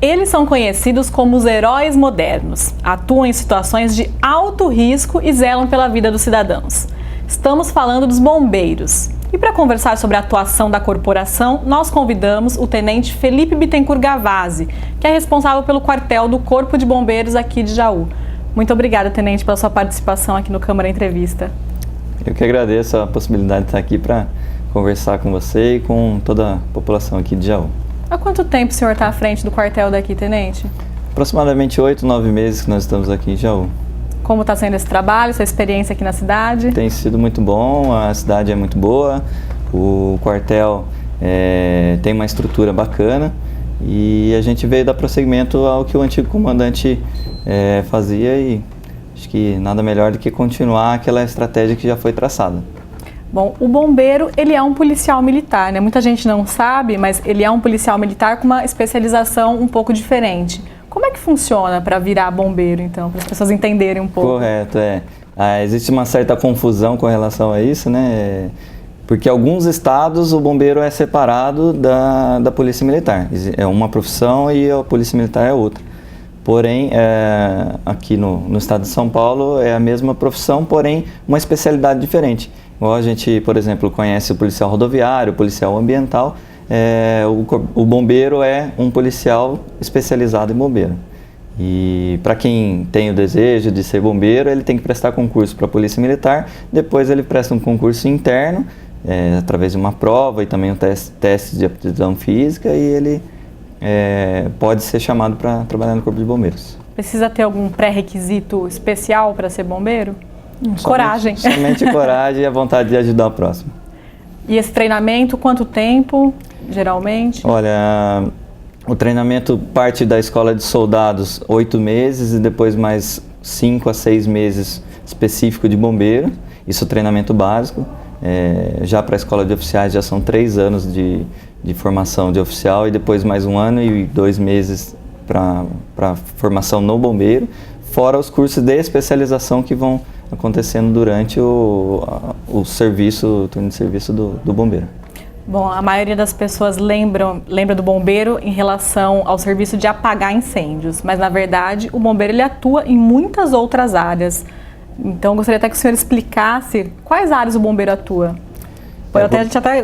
Eles são conhecidos como os heróis modernos, atuam em situações de alto risco e zelam pela vida dos cidadãos. Estamos falando dos bombeiros. E para conversar sobre a atuação da corporação, nós convidamos o tenente Felipe Bittencourt Gavazzi, que é responsável pelo quartel do Corpo de Bombeiros aqui de Jaú. Muito obrigada, tenente, pela sua participação aqui no Câmara Entrevista. Eu que agradeço a possibilidade de estar aqui para conversar com você e com toda a população aqui de Jaú. Há quanto tempo o senhor está à frente do quartel daqui, tenente? Aproximadamente 8, 9 meses que nós estamos aqui em Jaú. Como está sendo esse trabalho, essa experiência aqui na cidade? Tem sido muito bom, a cidade é muito boa, o quartel tem uma estrutura bacana e a gente veio dar prosseguimento ao que o antigo comandante fazia e acho que nada melhor do que continuar aquela estratégia que já foi traçada. Bom, o bombeiro, ele é um policial militar, né? Muita gente não sabe, mas ele é um policial militar com uma especialização um pouco diferente. Como é que funciona para virar bombeiro, então, para as pessoas entenderem um pouco? Correto, existe uma certa confusão com relação a isso, né? Porque alguns estados o bombeiro é separado da polícia militar. É uma profissão e a polícia militar é outra. Porém, aqui no estado de São Paulo é a mesma profissão, porém uma especialidade diferente. Igual a gente, por exemplo, conhece o policial rodoviário, o policial ambiental, o bombeiro é um policial especializado em bombeiro. E para quem tem o desejo de ser bombeiro, ele tem que prestar concurso para a Polícia Militar, depois ele presta um concurso interno, através de uma prova e também um teste de aptidão física, e ele pode ser chamado para trabalhar no Corpo de Bombeiros. Precisa ter algum pré-requisito especial para ser bombeiro? Coragem. Somente coragem e a vontade de ajudar o próximo. E esse treinamento, quanto tempo, geralmente? Olha, o treinamento parte da escola de soldados 8 meses e depois mais 5 a 6 meses específico de bombeiro. Isso é o treinamento básico. Já para a escola de oficiais já são 3 anos de formação de oficial e depois mais 1 ano e 2 meses para formação no bombeiro, fora os cursos de especialização que vão acontecendo durante o turno de serviço do bombeiro. Bom, a maioria das pessoas lembra do bombeiro em relação ao serviço de apagar incêndios, mas na verdade o bombeiro ele atua em muitas outras áreas. Então eu gostaria até que o senhor explicasse quais áreas o bombeiro atua. A gente até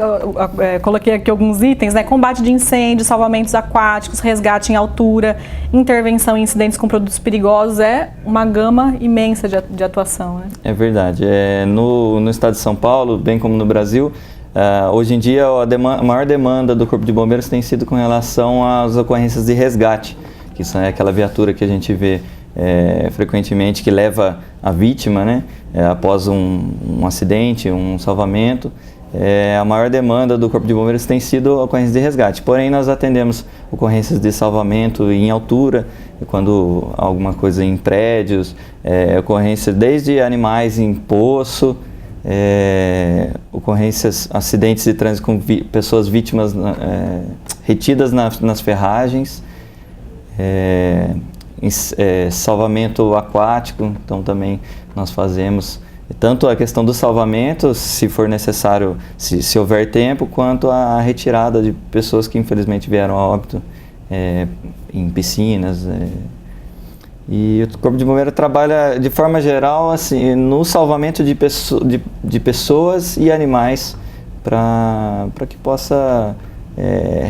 coloquei aqui alguns itens, né? Combate de incêndios, salvamentos aquáticos, resgate em altura, intervenção em incidentes com produtos perigosos, é uma gama imensa de atuação, né? É verdade. No estado de São Paulo, bem como no Brasil, hoje em dia a maior demanda do Corpo de Bombeiros tem sido com relação às ocorrências de resgate, que são aquela viatura que a gente vê frequentemente que leva a vítima, né? Após um acidente, um salvamento. A maior demanda do Corpo de Bombeiros tem sido ocorrências de resgate, porém nós atendemos ocorrências de salvamento em altura, quando alguma coisa em prédios, ocorrências desde animais em poço, ocorrências, acidentes de trânsito com pessoas vítimas retidas nas ferragens, salvamento aquático, então também nós fazemos tanto a questão do salvamento, se for necessário, se houver tempo, quanto a retirada de pessoas que infelizmente vieram a óbito em piscinas. E o Corpo de Bombeiros trabalha de forma geral assim, no salvamento de pessoas e animais para que possa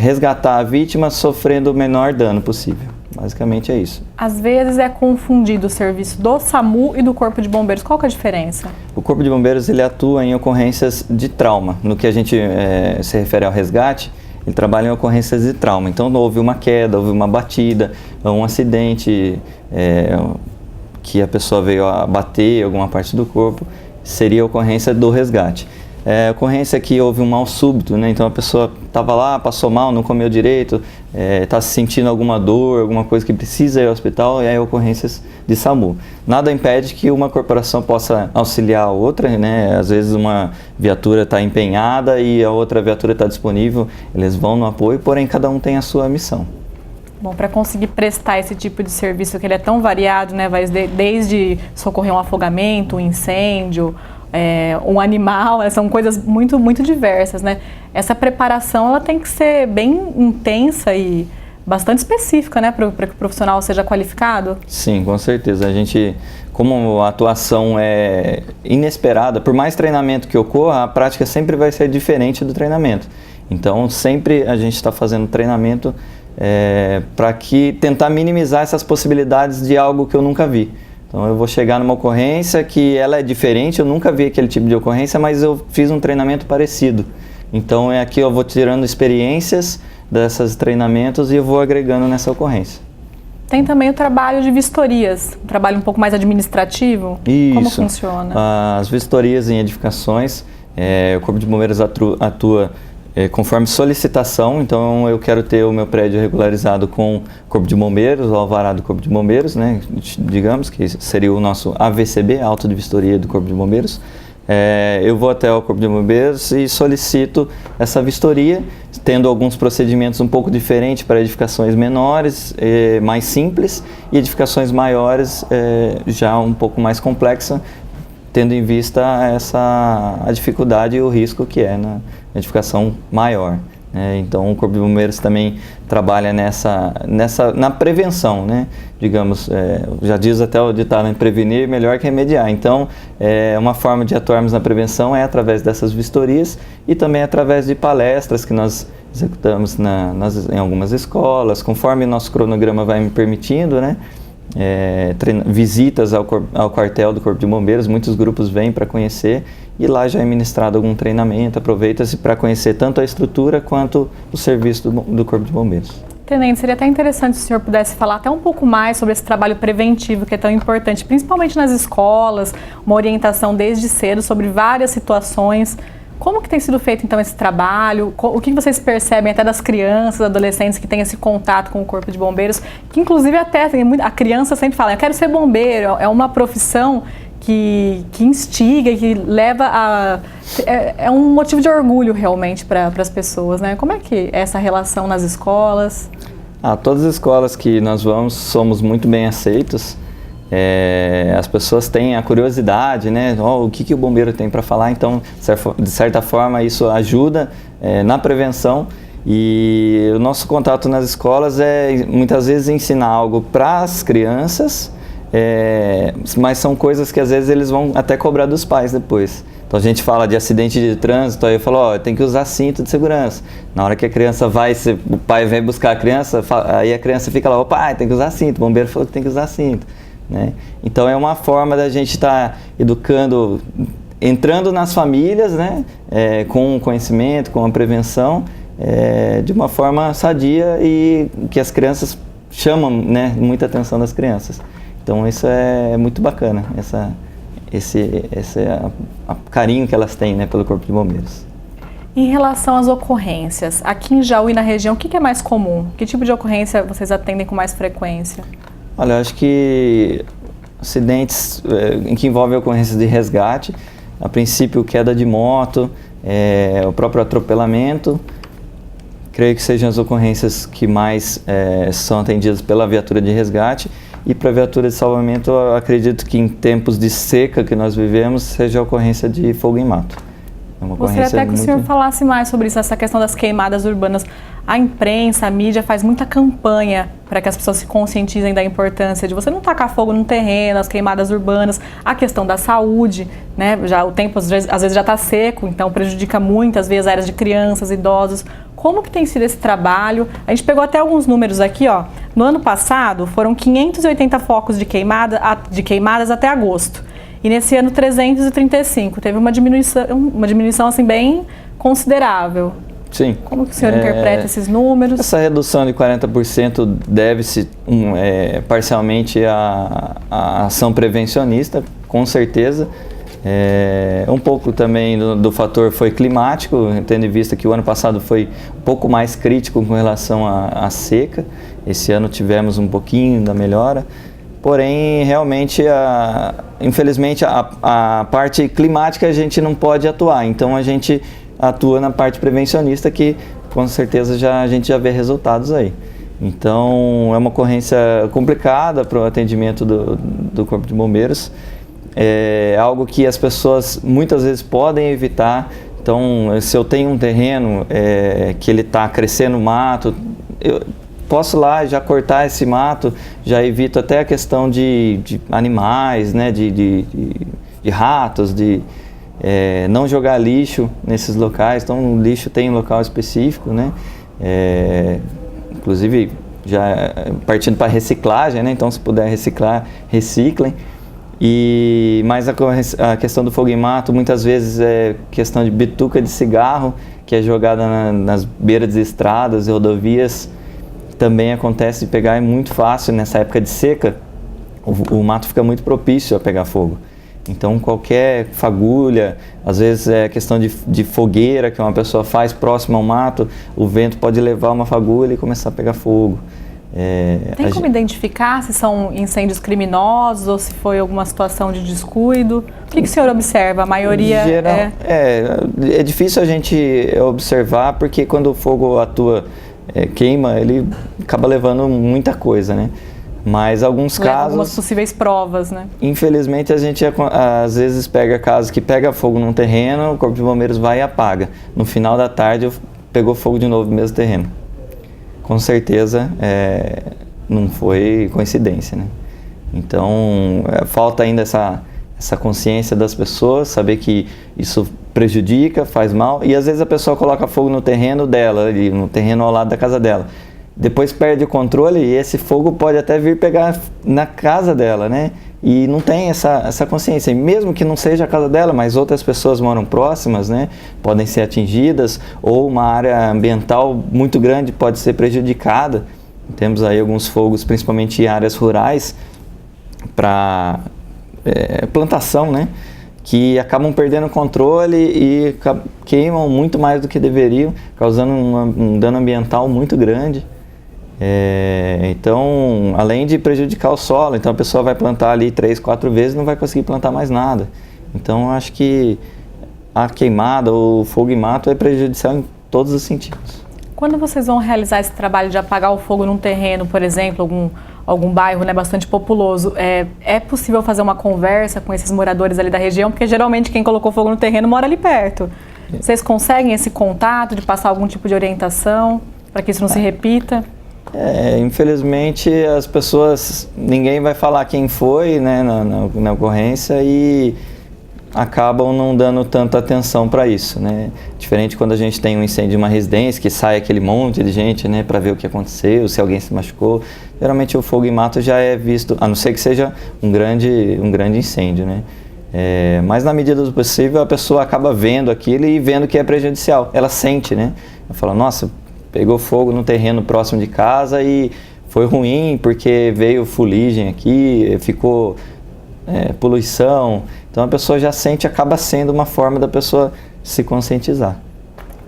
resgatar a vítima sofrendo o menor dano possível. Basicamente é isso. Às vezes é confundido o serviço do SAMU e do Corpo de Bombeiros. Qual que é a diferença? O Corpo de Bombeiros ele atua em ocorrências de trauma. No que a gente se refere ao resgate, ele trabalha em ocorrências de trauma. Então houve uma queda, houve uma batida, um acidente que a pessoa veio a bater alguma parte do corpo, seria a ocorrência do resgate. Ocorrência que houve um mal súbito, né? Então a pessoa estava lá, passou mal, não comeu direito, está se sentindo alguma dor, alguma coisa que precisa ir ao hospital, e aí ocorrências de SAMU. Nada impede que uma corporação possa auxiliar a outra, né? Às vezes uma viatura está empenhada e a outra viatura está disponível, eles vão no apoio, porém cada um tem a sua missão. Bom, para conseguir prestar esse tipo de serviço, que ele é tão variado, né? Vai desde socorrer um afogamento, um incêndio, um animal, são coisas muito, muito diversas, né? Essa preparação ela tem que ser bem intensa e bastante específica, né, para que o profissional seja qualificado. Sim, com certeza. A gente, como a atuação é inesperada, por mais treinamento que ocorra, a prática sempre vai ser diferente do treinamento. Então, sempre a gente está fazendo treinamento para tentar minimizar essas possibilidades de algo que eu nunca vi. Então, eu vou chegar numa ocorrência que ela é diferente, eu nunca vi aquele tipo de ocorrência, mas eu fiz um treinamento parecido. Então, aqui eu vou tirando experiências desses treinamentos e eu vou agregando nessa ocorrência. Tem também o trabalho de vistorias, um trabalho um pouco mais administrativo. Isso. Como funciona? As vistorias em edificações, o Corpo de Bombeiros atua conforme solicitação. Então, eu quero ter o meu prédio regularizado com o Corpo de Bombeiros, o alvará do Corpo de Bombeiros, né? Digamos que seria o nosso AVCB, Auto de Vistoria do Corpo de Bombeiros. Eu vou até o Corpo de Bombeiros e solicito essa vistoria, tendo alguns procedimentos um pouco diferentes para edificações menores, mais simples, e edificações maiores, já um pouco mais complexas, tendo em vista a dificuldade e o risco que é na edificação maior. Então, o Corpo de Bombeiros também trabalha na prevenção, né? Digamos, já diz até o ditado, né? Prevenir melhor que remediar. Então, uma forma de atuarmos na prevenção é através dessas vistorias e também através de palestras que nós executamos em algumas escolas, conforme nosso cronograma vai me permitindo, né? Visitas ao quartel do Corpo de Bombeiros, muitos grupos vêm para conhecer e lá já é ministrado algum treinamento, aproveita-se para conhecer tanto a estrutura quanto o serviço do Corpo de Bombeiros. Tenente, seria até interessante se o senhor pudesse falar até um pouco mais sobre esse trabalho preventivo que é tão importante, principalmente nas escolas, uma orientação desde cedo sobre várias situações. Como que tem sido feito então esse trabalho? O que vocês percebem até das crianças, adolescentes que têm esse contato com o Corpo de Bombeiros? Que inclusive até a criança sempre fala, eu quero ser bombeiro, é uma profissão que instiga, que leva a... É um motivo de orgulho realmente para as pessoas, né? Como é que é essa relação nas escolas? Todas as escolas que nós vamos, somos muito bem aceitos. As pessoas têm a curiosidade, né? O que o bombeiro tem para falar, então, de certa forma, isso ajuda na prevenção. E o nosso contato nas escolas é, muitas vezes, ensinar algo para as crianças, mas são coisas que, às vezes, eles vão até cobrar dos pais depois. Então, a gente fala de acidente de trânsito, aí eu falo, tem que usar cinto de segurança. Na hora que a criança o pai vem buscar a criança, aí a criança fica lá, pai, tem que usar cinto, o bombeiro falou que tem que usar cinto. Né? Então, é uma forma da gente estar educando, entrando nas famílias, né? Com o conhecimento, com a prevenção, de uma forma sadia e que as crianças chamam, né, muita atenção das crianças. Então, isso é muito bacana, esse carinho que elas têm, né, pelo Corpo de Bombeiros. Em relação às ocorrências, aqui em Jaú e na região, o que é mais comum? Que tipo de ocorrência vocês atendem com mais frequência? Olha, eu acho que acidentes em que envolvem ocorrências de resgate, a princípio queda de moto, o próprio atropelamento, creio que sejam as ocorrências que mais são atendidas pela viatura de resgate. E para a viatura de salvamento, eu acredito que em tempos de seca que nós vivemos, seja a ocorrência de fogo em mato. Gostaria até que o senhor falasse mais sobre isso, essa questão das queimadas urbanas. A imprensa, a mídia faz muita campanha para que as pessoas se conscientizem da importância de você não tacar fogo no terreno, as queimadas urbanas, a questão da saúde, né? Já o tempo às vezes já está seco, então prejudica muitas vezes áreas de crianças, idosos. Como que tem sido esse trabalho? A gente pegou até alguns números aqui, ó. No ano passado foram 580 focos de queimadas até agosto. E nesse ano 335, teve uma diminuição assim bem considerável. Sim. Como que o senhor interpreta esses números? Essa redução de 40% deve-se parcialmente à ação prevencionista, com certeza. Um pouco também do fator foi climático, tendo em vista que o ano passado foi um pouco mais crítico com relação à seca. Esse ano tivemos um pouquinho da melhora. Porém, realmente, infelizmente, a parte climática a gente não pode atuar. Então, a gente atua na parte prevencionista que, com certeza, a gente já vê resultados aí. Então, é uma ocorrência complicada para o atendimento do Corpo de Bombeiros. É algo que as pessoas muitas vezes podem evitar. Então, se eu tenho um terreno que ele está crescendo mato, posso lá já cortar esse mato, já evito até a questão de animais, né, de ratos, não jogar lixo nesses locais. Então o lixo tem um local específico, né? Inclusive já partindo para reciclagem, né? Então se puder reciclar, reciclem. Mas a questão do fogo em mato muitas vezes é questão de bituca de cigarro, que é jogada nas beiras de estradas e rodovias. Também acontece de pegar, é muito fácil nessa época de seca, o mato fica muito propício a pegar fogo. Então qualquer fagulha, às vezes é questão de fogueira que uma pessoa faz próximo ao mato, o vento pode levar uma fagulha e começar a pegar fogo. Tem como identificar se são incêndios criminosos ou se foi alguma situação de descuido? O que o senhor observa? A maioria é difícil a gente observar, porque quando o fogo atua, queima, ele acaba levando muita coisa, né? Mas alguns casos... algumas possíveis provas, né? Infelizmente a gente às vezes pega casos que pega fogo num terreno, o Corpo de Bombeiros vai e apaga. No final da tarde pegou fogo de novo no mesmo terreno. Com certeza não foi coincidência, né? Então falta ainda essa consciência das pessoas, saber que isso prejudica, faz mal, e às vezes a pessoa coloca fogo no terreno dela, ali, no terreno ao lado da casa dela. Depois perde o controle e esse fogo pode até vir pegar na casa dela, né? E não tem essa consciência. E mesmo que não seja a casa dela, mas outras pessoas moram próximas, né? Podem ser atingidas, ou uma área ambiental muito grande pode ser prejudicada. Temos aí alguns fogos, principalmente em áreas rurais, para plantação, né? Que acabam perdendo o controle e queimam muito mais do que deveriam, causando um dano ambiental muito grande. Então, além de prejudicar o solo, então a pessoa vai plantar ali 3, 4 vezes e não vai conseguir plantar mais nada. Então, eu acho que a queimada, o fogo em mato é prejudicial em todos os sentidos. Quando vocês vão realizar esse trabalho de apagar o fogo num terreno, por exemplo, algum bairro, né, bastante populoso, é possível fazer uma conversa com esses moradores ali da região? Porque geralmente quem colocou fogo no terreno mora ali perto. Vocês conseguem esse contato de passar algum tipo de orientação para que isso não se repita? Infelizmente as pessoas, ninguém vai falar quem foi, né, na ocorrência, e acabam não dando tanta atenção para isso, né? Diferente quando a gente tem um incêndio em uma residência, que sai aquele monte de gente, né, para ver o que aconteceu, se alguém se machucou. Geralmente o fogo em mato já é visto, a não ser que seja um grande incêndio, né? Mas na medida do possível a pessoa acaba vendo aquilo e vendo que é prejudicial. Ela sente, né? Ela fala, nossa, pegou fogo no terreno próximo de casa e foi ruim porque veio fuligem aqui, ficou poluição. Então a pessoa já sente, acaba sendo uma forma da pessoa se conscientizar.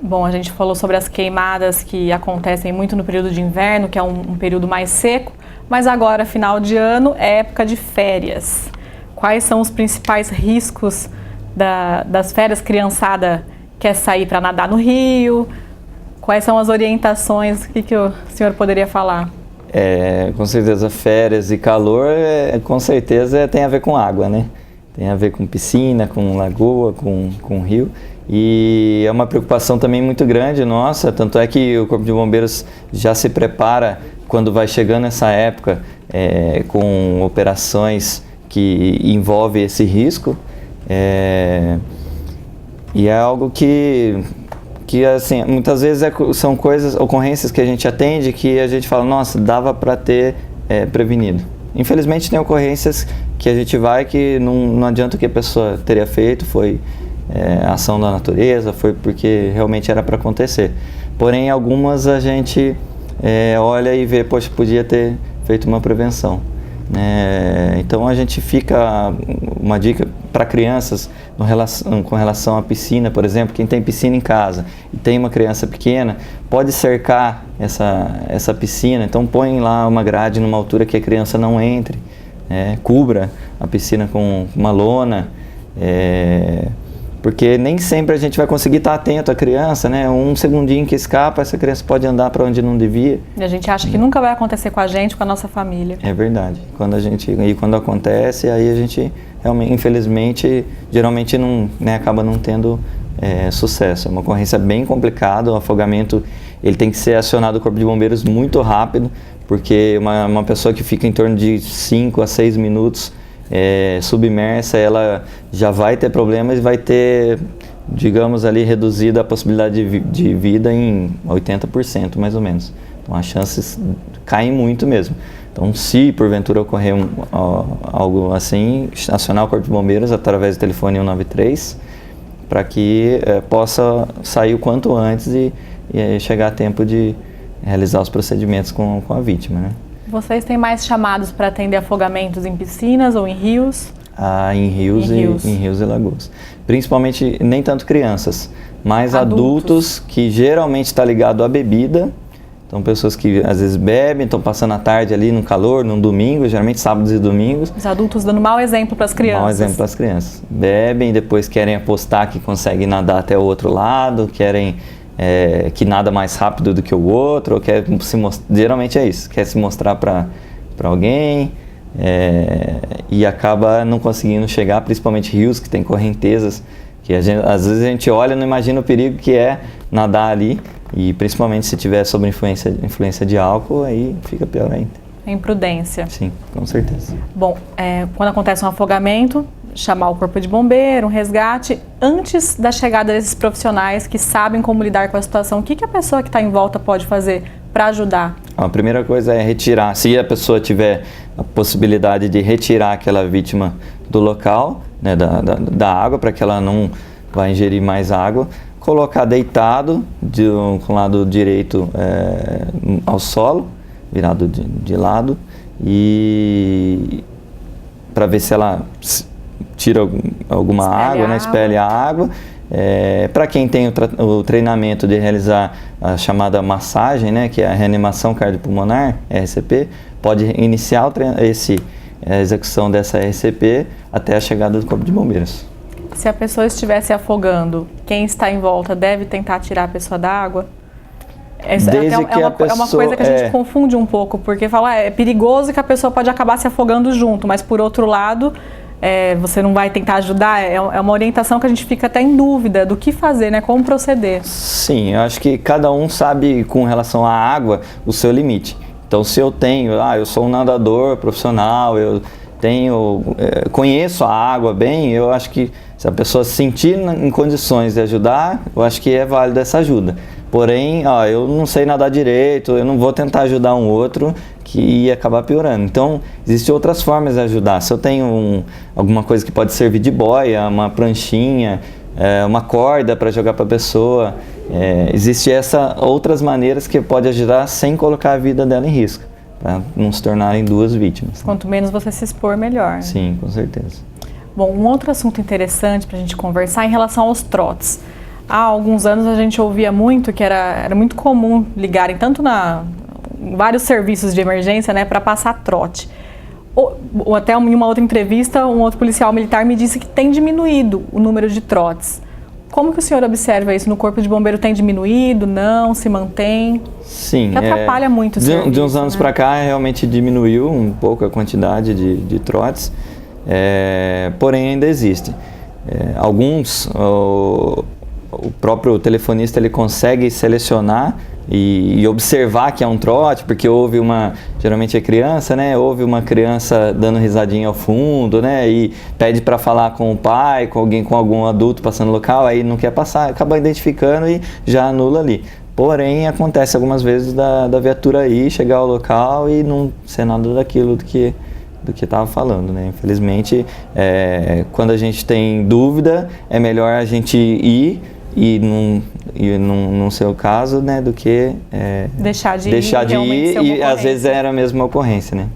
Bom, a gente falou sobre as queimadas que acontecem muito no período de inverno, que é um período mais seco, mas agora, final de ano, é época de férias. Quais são os principais riscos das férias? Criançada quer sair para nadar no rio? Quais são as orientações? O que o senhor poderia falar? Com certeza, férias e calor, com certeza tem a ver com água, né? Tem a ver com piscina, com lagoa, com rio. E é uma preocupação também muito grande nossa, tanto é que o Corpo de Bombeiros já se prepara quando vai chegando essa época com operações que envolvem esse risco. E é algo que assim, muitas vezes são ocorrências que a gente atende que a gente fala, nossa, dava para ter prevenido. Infelizmente tem ocorrências que a gente vai que não adianta o que a pessoa teria feito, foi ação da natureza, foi porque realmente era para acontecer. Porém, algumas a gente olha e vê, poxa, podia ter feito uma prevenção. Então a gente fica, uma dica para crianças com relação à piscina, por exemplo, quem tem piscina em casa e tem uma criança pequena, pode cercar essa piscina, então põe lá uma grade numa altura que a criança não entre, cubra a piscina com uma lona, porque nem sempre a gente vai conseguir estar atento à criança, né? Um segundinho que escapa, essa criança pode andar para onde não devia. E a gente acha que nunca vai acontecer com a gente, com a nossa família. É verdade. Quando acontece, aí a gente realmente, infelizmente, geralmente não, acaba não tendo sucesso. É uma ocorrência bem complicada, o afogamento ele tem que ser acionado o Corpo de Bombeiros muito rápido, porque uma pessoa que fica em torno de 5 a 6 minutos submersa, ela já vai ter problemas e vai ter, digamos ali, reduzida a possibilidade de vida em 80% mais ou menos. Então as chances caem muito mesmo. Então, se porventura ocorrer algo assim, acionar o Corpo de Bombeiros através do telefone 193 para que possa sair o quanto antes e chegar a tempo de realizar os procedimentos com a vítima, né? Vocês têm mais chamados para atender afogamentos em piscinas ou em rios? Em rios e lagoas. Principalmente, nem tanto crianças, mas adultos que geralmente está ligado à bebida. Então, pessoas que às vezes bebem, estão passando a tarde ali no calor, num domingo, geralmente sábados e domingos. Os adultos dando mau exemplo para as crianças. Mau exemplo para as crianças. Bebem, depois querem apostar que conseguem nadar até o outro lado, querem que nada mais rápido do que o outro, ou quer geralmente é isso, quer se mostrar para alguém e acaba não conseguindo chegar, principalmente rios que tem correntezas, que às vezes a gente olha e não imagina o perigo que é nadar ali. E principalmente se tiver sob influência de álcool, aí fica pior ainda. É imprudência. Sim, com certeza. Bom, quando acontece um afogamento, chamar o Corpo de Bombeiro, um resgate, antes da chegada desses profissionais que sabem como lidar com a situação, o que a pessoa que está em volta pode fazer para ajudar? A primeira coisa é retirar, se a pessoa tiver a possibilidade de retirar aquela vítima do local, né, da água, para que ela não vá ingerir mais água, colocar deitado com o lado direito ao solo, virado de lado, e para ver se ela tira alguma água, né, expele a água. Para quem tem o treinamento de realizar a chamada massagem, né, que é a reanimação cardiopulmonar, RCP, pode iniciar a execução dessa RCP até a chegada do Corpo de Bombeiros. Se a pessoa estiver se afogando, quem está em volta deve tentar tirar a pessoa da água? É uma coisa que a gente confunde um pouco, porque fala é perigoso que a pessoa pode acabar se afogando junto, mas por outro lado, você não vai tentar ajudar, é uma orientação que a gente fica até em dúvida do que fazer, né? Como proceder. Sim, eu acho que cada um sabe com relação à água o seu limite. Então se eu eu sou um nadador profissional, eu conheço a água bem, eu acho que se a pessoa se sentir em condições de ajudar, eu acho que é válido essa ajuda. Porém, eu não sei nadar direito, eu não vou tentar ajudar um outro que ia acabar piorando. Então, existem outras formas de ajudar. Se eu tenho alguma coisa que pode servir de boia, uma pranchinha, uma corda para jogar para a pessoa, existem outras maneiras que pode ajudar sem colocar a vida dela em risco, para não se tornarem duas vítimas. Quanto menos você se expor, melhor. Sim, com certeza. Bom, um outro assunto interessante para a gente conversar é em relação aos trotes. Há alguns anos a gente ouvia muito que era muito comum ligarem tanto em vários serviços de emergência, né, para passar trote. Ou até em uma outra entrevista, um outro policial militar me disse que tem diminuído o número de trotes. Como que o senhor observa isso? No Corpo de Bombeiro tem diminuído? Não? Se mantém? Sim. Que atrapalha muito o serviço, de uns anos, né, para cá realmente diminuiu um pouco a quantidade de trotes. Porém ainda existe. Alguns, o próprio telefonista ele consegue selecionar e observar que é um trote, porque houve geralmente é criança, né? Houve uma criança dando risadinha ao fundo, né? E pede para falar com o pai, com algum adulto passando no local, aí não quer passar, acaba identificando e já anula ali. Porém, acontece algumas vezes da viatura aí chegar ao local e não ser nada daquilo do que estava falando, né? Infelizmente, quando a gente tem dúvida, é melhor a gente ir e num seu caso, né, do que deixar de ir e às vezes era a mesma ocorrência, né?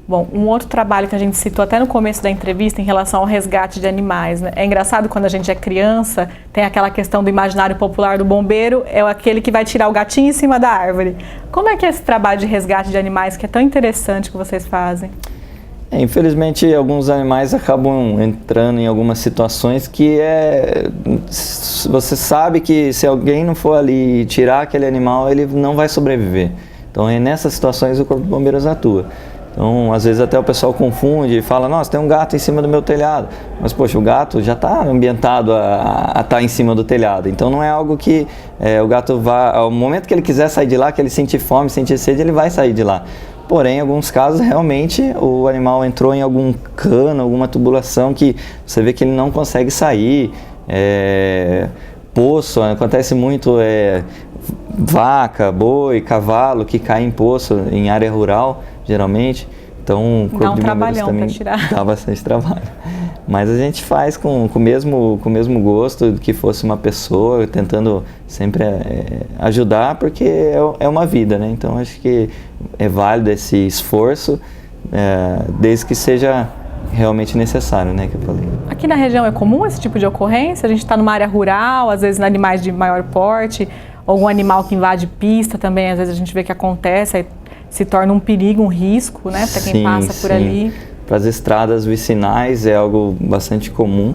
Bom, um outro trabalho que a gente citou até no começo da entrevista em relação ao resgate de animais, né? É engraçado quando a gente é criança, tem aquela questão do imaginário popular do bombeiro, é aquele que vai tirar o gatinho em cima da árvore. Como é que é esse trabalho de resgate de animais que é tão interessante que vocês fazem? Infelizmente, alguns animais acabam entrando em algumas situações que você sabe que se alguém não for ali tirar aquele animal, ele não vai sobreviver. Então, nessas situações, o Corpo de Bombeiros atua. Então, às vezes até o pessoal confunde e fala, nossa, tem um gato em cima do meu telhado. Mas, poxa, o gato já está ambientado a estar em cima do telhado. Então, não é algo que o gato vá... Ao momento que ele quiser sair de lá, que ele sentir fome, sentir sede, ele vai sair de lá. Porém, em alguns casos, realmente, o animal entrou em algum cano, alguma tubulação que você vê que ele não consegue sair. Poço, acontece muito vaca, boi, cavalo que cai em poço em área rural, geralmente. Então, o Corpo de Bombeiros também dá bastante trabalho. Mas a gente faz com o mesmo gosto que fosse uma pessoa, tentando sempre ajudar, porque é uma vida, né? Então, acho que é válido esse esforço, desde que seja realmente necessário, né, que eu falei. Aqui na região é comum esse tipo de ocorrência? A gente está numa área rural, às vezes animais de maior porte, algum animal que invade pista também, às vezes a gente vê que acontece, aí se torna um perigo, um risco, né, para quem passa por ali. Para as estradas vicinais é algo bastante comum,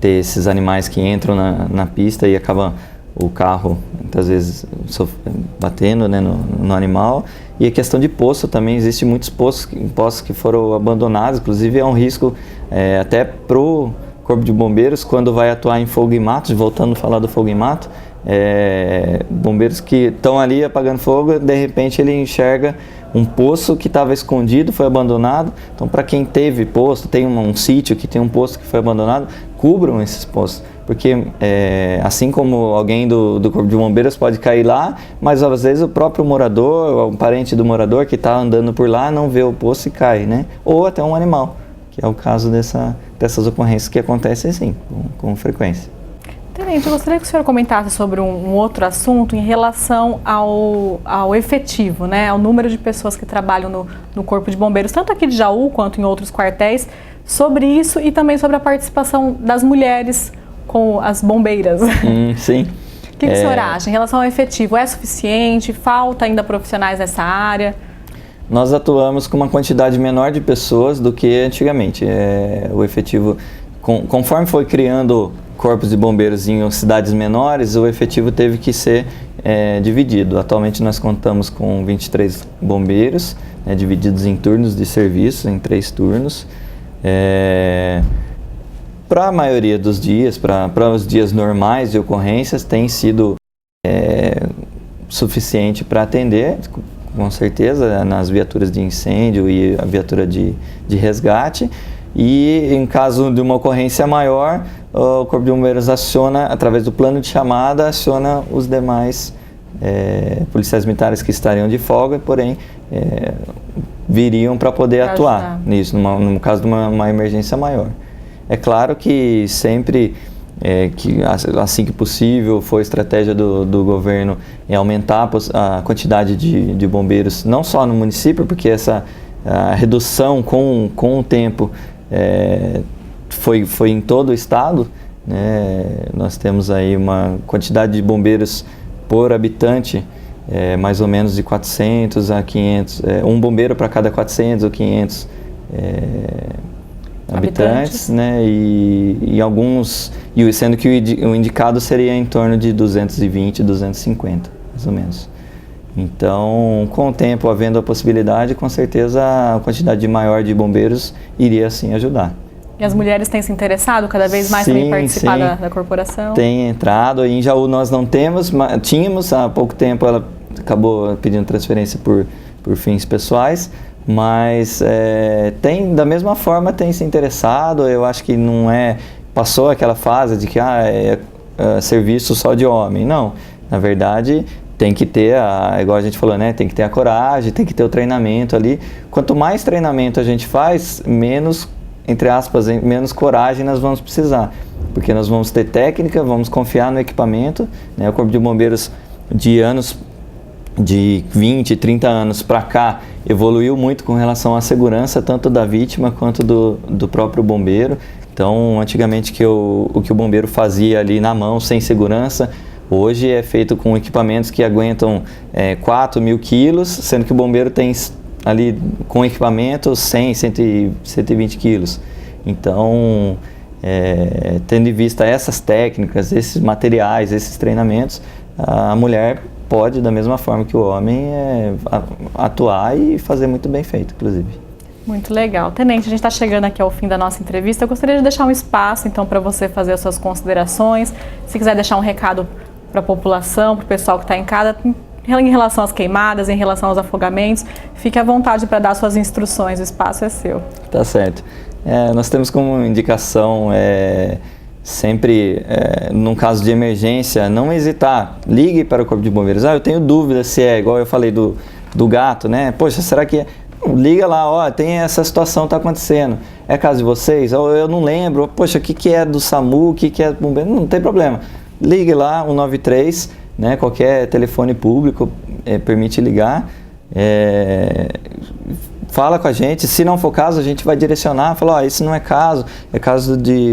ter esses animais que entram na pista e acabam o carro, muitas vezes, batendo, né, no animal. E a questão de poço também, existe muitos poços que foram abandonados, inclusive é um risco até para o Corpo de Bombeiros, quando vai atuar em fogo em mato, voltando a falar do fogo em mato, bombeiros que estão ali apagando fogo, de repente ele enxerga um poço que estava escondido, foi abandonado. Então, para quem teve poço, tem um sítio que tem um poço que foi abandonado, cubram esses poços. Porque assim como alguém do Corpo de Bombeiros pode cair lá, mas às vezes o próprio morador, um parente do morador que está andando por lá não vê o poço e cai, né? Ou até um animal, que é o caso dessas ocorrências que acontecem sim, com frequência. Tenente, eu gostaria que o senhor comentasse sobre um outro assunto em relação ao efetivo, né? Ao número de pessoas que trabalham no Corpo de Bombeiros, tanto aqui de Jaú quanto em outros quartéis, sobre isso e também sobre a participação das mulheres com as bombeiras. Sim. O que o senhor acha em relação ao efetivo? É suficiente? Falta ainda profissionais nessa área? Nós atuamos com uma quantidade menor de pessoas do que antigamente. O efetivo, conforme foi criando corpos de bombeiros em cidades menores, o efetivo teve que ser dividido. Atualmente nós contamos com 23 bombeiros, divididos em turnos de serviço, em 3 turnos. Para a maioria dos dias, para os dias normais de ocorrências, tem sido suficiente para atender, com certeza, nas viaturas de incêndio e a viatura de resgate. E em caso de uma ocorrência maior, o Corpo de Bombeiros aciona, através do plano de chamada, aciona os demais policiais militares que estariam de folga, porém viriam para poder atuar nisso, no caso de uma emergência maior. É claro que sempre, que assim que possível, foi estratégia do governo aumentar a quantidade de bombeiros, não só no município, porque essa redução com o tempo foi em todo o estado, né? Nós temos aí uma quantidade de bombeiros por habitante, mais ou menos de 400 a 500, um bombeiro para cada 400 ou 500 habitantes, né? E alguns, sendo que o indicado seria em torno de 220, 250, mais ou menos. Então, com o tempo, havendo a possibilidade, com certeza a quantidade maior de bombeiros iria sim ajudar. E as mulheres têm se interessado cada vez mais também em participar da corporação? Tem entrado. Em Jaú nós não tínhamos, há pouco tempo ela acabou pedindo transferência por fins pessoais, mas da mesma forma tem se interessado. Eu acho que não passou aquela fase de que serviço só de homem. Não, na verdade tem que ter, igual a gente falou, né? Tem que ter a coragem, tem que ter o treinamento ali. Quanto mais treinamento a gente faz, menos, entre aspas, menos coragem nós vamos precisar. Porque nós vamos ter técnica, vamos confiar no equipamento, né? O Corpo de Bombeiros de 20, 30 anos para cá evoluiu muito com relação à segurança, tanto da vítima quanto do próprio bombeiro. Então, antigamente o que o bombeiro fazia ali na mão, sem segurança, hoje é feito com equipamentos que aguentam 4.000 quilos, sendo que o bombeiro tem ali com equipamento 100, 120 quilos. Então, tendo em vista essas técnicas, esses materiais, esses treinamentos, a mulher pode, da mesma forma que o homem, atuar e fazer muito bem feito, inclusive. Muito legal. Tenente, a gente está chegando aqui ao fim da nossa entrevista. Eu gostaria de deixar um espaço, então, para você fazer as suas considerações. Se quiser deixar um recado para a população, para o pessoal que está em casa, em relação às queimadas, em relação aos afogamentos, fique à vontade para dar suas instruções, o espaço é seu. Tá certo. Nós temos como indicação sempre, num caso de emergência, não hesitar. Ligue para o Corpo de Bombeiros. Eu tenho dúvida se igual eu falei do gato, né? Poxa, será que liga lá, tem essa situação está acontecendo. É caso de vocês? Eu não lembro. Poxa, o que é do SAMU, o que é do bombeiro? Não tem problema. Ligue lá, 193, né? Qualquer telefone público permite ligar. Fala com a gente, se não for o caso, a gente vai direcionar, fala, esse não é caso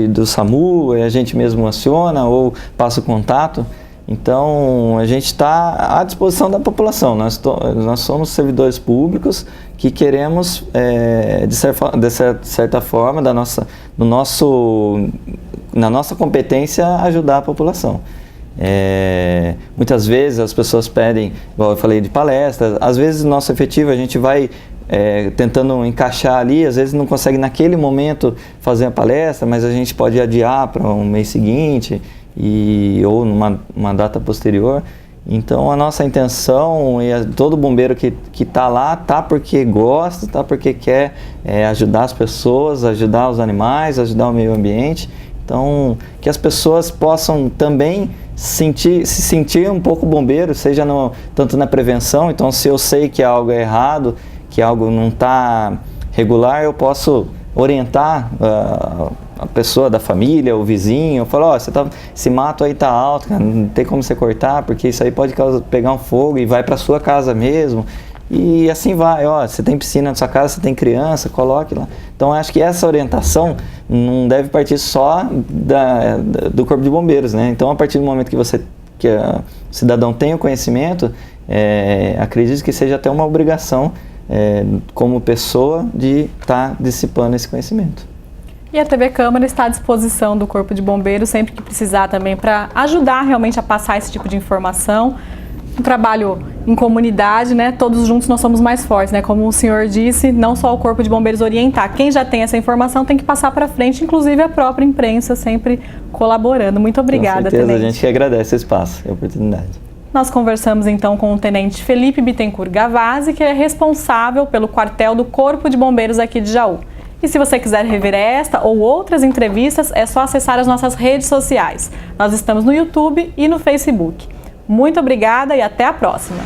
do SAMU, a gente mesmo aciona ou passa o contato. Então, a gente está à disposição da população. Nós somos servidores públicos que queremos, de certa forma, na nossa competência, ajudar a população. Muitas vezes as pessoas pedem, igual eu falei de palestras, às vezes o nosso efetivo a gente vai tentando encaixar ali, às vezes não consegue naquele momento fazer a palestra, mas a gente pode adiar para um mês seguinte ou numa data posterior. Então a nossa intenção, todo bombeiro que está lá, está porque gosta, está porque quer ajudar as pessoas, ajudar os animais, ajudar o meio ambiente. Então, que as pessoas possam também se sentir um pouco bombeiro, seja tanto na prevenção. Então, se eu sei que algo é errado, que algo não está regular, eu posso orientar a pessoa da família, o vizinho. Eu falo, esse mato aí tá alto, cara, não tem como você cortar, porque isso aí pode pegar um fogo e vai para sua casa mesmo. E assim vai, você tem piscina na sua casa, você tem criança, coloque lá. Então, eu acho que essa orientação não deve partir só do Corpo de Bombeiros, né? Então, a partir do momento que o cidadão tem o conhecimento, acredito que seja até uma obrigação, como pessoa, de estar dissipando esse conhecimento. E a TV Câmara está à disposição do Corpo de Bombeiros sempre que precisar também, para ajudar realmente a passar esse tipo de informação. Um trabalho em comunidade, né? Todos juntos nós somos mais fortes, né? Como o senhor disse, não só o Corpo de Bombeiros orientar. Quem já tem essa informação tem que passar para frente, inclusive a própria imprensa sempre colaborando. Muito obrigada, com certeza, Tenente. A gente que agradece o espaço e a oportunidade. Nós conversamos então com o Tenente Felipe Bittencourt Gavazzi, que é responsável pelo quartel do Corpo de Bombeiros aqui de Jaú. E se você quiser rever esta ou outras entrevistas, é só acessar as nossas redes sociais. Nós estamos no YouTube e no Facebook. Muito obrigada e até a próxima!